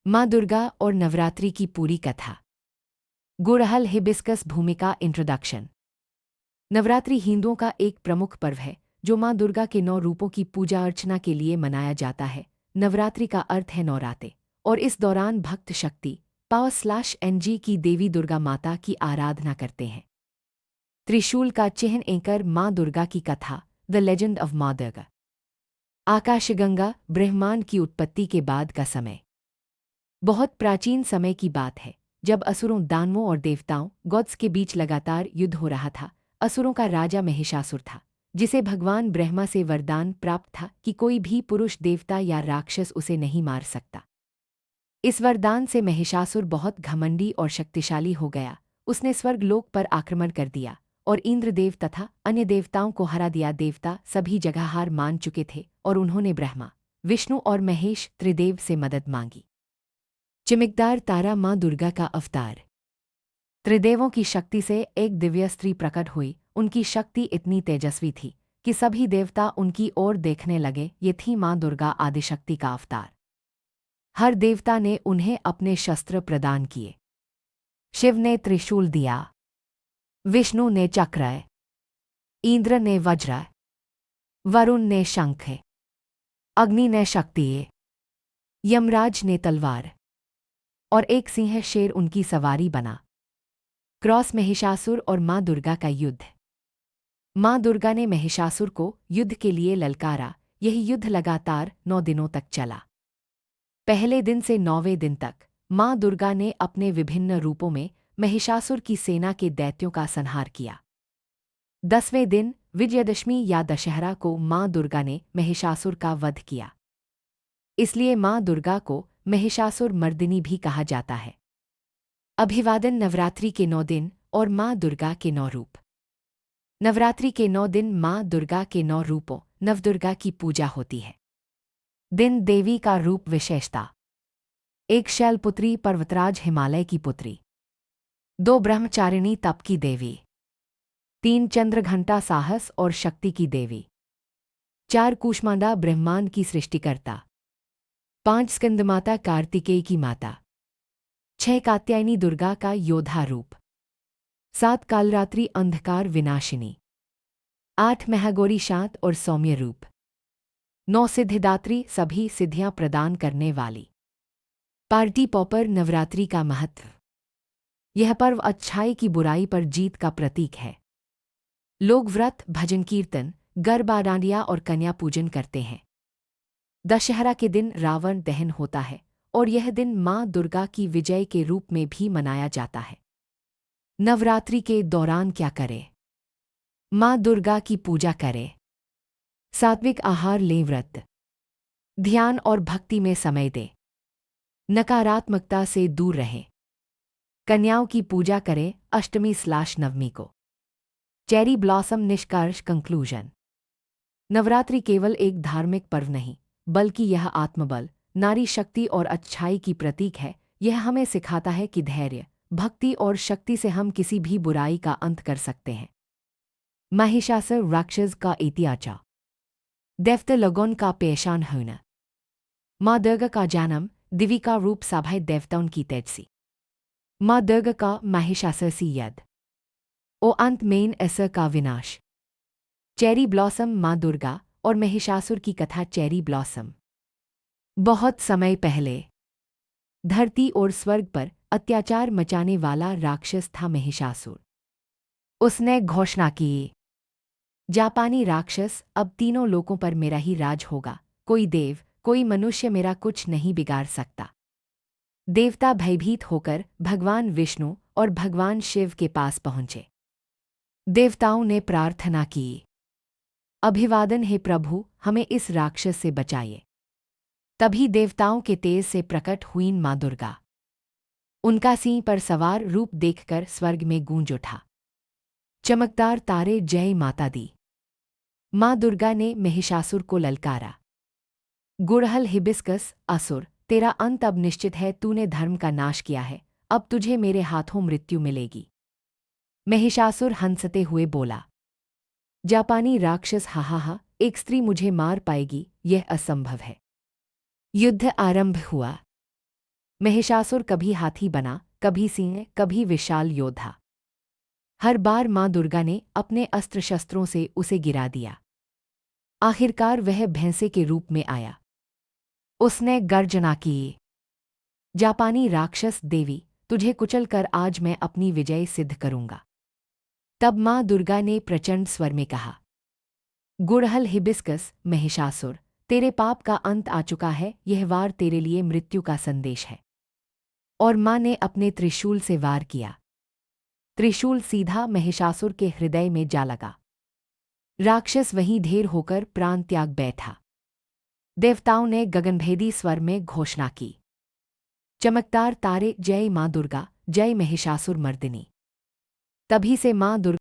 माँ दुर्गा और नवरात्रि की पूरी कथा। गुड़हल हिबिस्कस भूमिका इंट्रोडक्शन। नवरात्रि हिंदुओं का एक प्रमुख पर्व है जो माँ दुर्गा के 9 रूपों की पूजा अर्चना के लिए मनाया जाता है। नवरात्रि का अर्थ है नौराते और इस दौरान भक्त शक्ति पावर/एनजी की देवी दुर्गा माता की आराधना करते हैं। त्रिशूल का चिन्ह एंकर माँ दुर्गा की कथा, द लेजेंड ऑफ माँ दुर्गा। आकाशगंगा, ब्रह्मांड की उत्पत्ति के बाद का समय। बहुत प्राचीन समय की बात है जब असुरों, दानवों और देवताओं गॉड्स के बीच लगातार युद्ध हो रहा था। असुरों का राजा महिषासुर था, जिसे भगवान ब्रह्मा से वरदान प्राप्त था कि कोई भी पुरुष, देवता या राक्षस उसे नहीं मार सकता। इस वरदान से महिषासुर बहुत घमंडी और शक्तिशाली हो गया। उसने स्वर्गलोक पर आक्रमण कर दिया और इंद्रदेव तथा अन्य देवताओं को हरा दिया। देवता सभी जगह हार मान चुके थे और उन्होंने ब्रह्मा, विष्णु और महेश त्रिदेव से मदद मांगी। चमकदार तारा माँ दुर्गा का अवतार। त्रिदेवों की शक्ति से एक दिव्य स्त्री प्रकट हुई। उनकी शक्ति इतनी तेजस्वी थी कि सभी देवता उनकी ओर देखने लगे। ये थी माँ दुर्गा, आदिशक्ति का अवतार। हर देवता ने उन्हें अपने शस्त्र प्रदान किए। शिव ने त्रिशूल दिया, विष्णु ने चक्र, इंद्र ने वज्र, वरुण ने शंख, अग्नि ने शक्ति, यमराज ने तलवार और एक सिंह शेर उनकी सवारी बना। क्रॉस महिषासुर और माँ दुर्गा का युद्ध। माँ दुर्गा ने महिषासुर को युद्ध के लिए ललकारा। यही युद्ध लगातार 9 दिनों तक चला। पहले दिन से 9वें दिन तक माँ दुर्गा ने अपने विभिन्न रूपों में महिषासुर की सेना के दैत्यों का संहार किया। 10वें दिन विजयदशमी या दशहरा को माँ दुर्गा ने महिषासुर का वध किया। इसलिए माँ दुर्गा को महिषासुर मर्दिनी भी कहा जाता है। अभिवादन। नवरात्रि के 9 दिन और माँ दुर्गा के 9 रूप। नवरात्रि के 9 दिन माँ दुर्गा के 9 रूपों नवदुर्गा की पूजा होती है। दिन देवी का रूप विशेषता। 1 शैलपुत्री पर्वतराज हिमालय की पुत्री। 2 ब्रह्मचारिणी तप की देवी। 3 चंद्रघंटा साहस और शक्ति की देवी। 4 कूष्मांडा ब्रह्मांड की सृष्टिकर्ता। 5 स्कंदमाता कार्तिकेय की माता। 6 कात्यायनी दुर्गा का योद्धा रूप। 7 कालरात्रि अंधकार विनाशिनी। 8 महागौरी शांत और सौम्य रूप। 9 सिद्धिदात्री सभी सिद्धियां प्रदान करने वाली। Party popper. नवरात्रि का महत्व। यह पर्व अच्छाई की बुराई पर जीत का प्रतीक है। लोग व्रत, भजन कीर्तन, गरबा, डांडिया और कन्या पूजन करते हैं। दशहरा के दिन रावण दहन होता है और यह दिन माँ दुर्गा की विजय के रूप में भी मनाया जाता है। नवरात्रि के दौरान क्या करें? माँ दुर्गा की पूजा करें। सात्विक आहार लें, व्रत, ध्यान और भक्ति में समय दें। नकारात्मकता से दूर रहें। कन्याओं की पूजा करें। अष्टमी/नवमी को। Cherry blossom. निष्कर्ष कंक्लूजन। नवरात्रि केवल एक धार्मिक पर्व नहीं, बल्कि यह आत्मबल, नारी शक्ति और अच्छाई की प्रतीक है। यह हमें सिखाता है कि धैर्य, भक्ति और शक्ति से हम किसी भी बुराई का अंत कर सकते हैं। महिषासुर राक्षस का इतिहास। दैत्य लोगों का पेशान होना। माँ दुर्गा का जन्म। दिव्य का रूप सभी देवताओं की तेजसी। माँ दुर्गा का महिषासुर से युद्ध और अंत में असुर का विनाश। Cherry blossom. माँ दुर्गा और महिषासुर की कथा। Cherry blossom. बहुत समय पहले धरती और स्वर्ग पर अत्याचार मचाने वाला राक्षस था महिषासुर। उसने घोषणा की, जापानी राक्षस, अब तीनों लोकों पर मेरा ही राज होगा। कोई देव, कोई मनुष्य मेरा कुछ नहीं बिगाड़ सकता। देवता भयभीत होकर भगवान विष्णु और भगवान शिव के पास पहुंचे। देवताओं ने प्रार्थना की, अभिवादन हे प्रभु, हमें इस राक्षस से बचाइए। तभी देवताओं के तेज से प्रकट हुई माँ दुर्गा। उनका सिंह पर सवार रूप देखकर स्वर्ग में गूंज उठा। चमकदार तारे, जय माता दी। माँ दुर्गा ने महिषासुर को ललकारा। गुड़हल हिबिस्कस। असुर, तेरा अंत अब निश्चित है। तूने धर्म का नाश किया है, अब तुझे मेरे हाथों मृत्यु मिलेगी। महिषासुर हंसते हुए बोला, जापानी राक्षस, हा हा हा, एक स्त्री मुझे मार पाएगी? यह असंभव है। युद्ध आरंभ हुआ। महिषासुर कभी हाथी बना, कभी सिंह, कभी विशाल योद्धा। हर बार माँ दुर्गा ने अपने अस्त्र शस्त्रों से उसे गिरा दिया। आखिरकार वह भैंसे के रूप में आया। उसने गर्जना की, जापानी राक्षस देवी, तुझे कुचलकर आज मैं अपनी विजय सिद्ध करूंगा। तब माँ दुर्गा ने प्रचंड स्वर में कहा, गुड़हल हिबिस्कस, महिषासुर, तेरे पाप का अंत आ चुका है, यह वार तेरे लिए मृत्यु का संदेश है। और माँ ने अपने त्रिशूल से वार किया। त्रिशूल सीधा महिषासुर के हृदय में जा लगा। राक्षस वहीं ढेर होकर प्राण त्याग बैठा। देवताओं ने गगनभेदी स्वर में घोषणा की, चमकदार तारे, जय माँ दुर्गा, जय महिषासुर मर्दिनी। तभी से माँ दुर्गा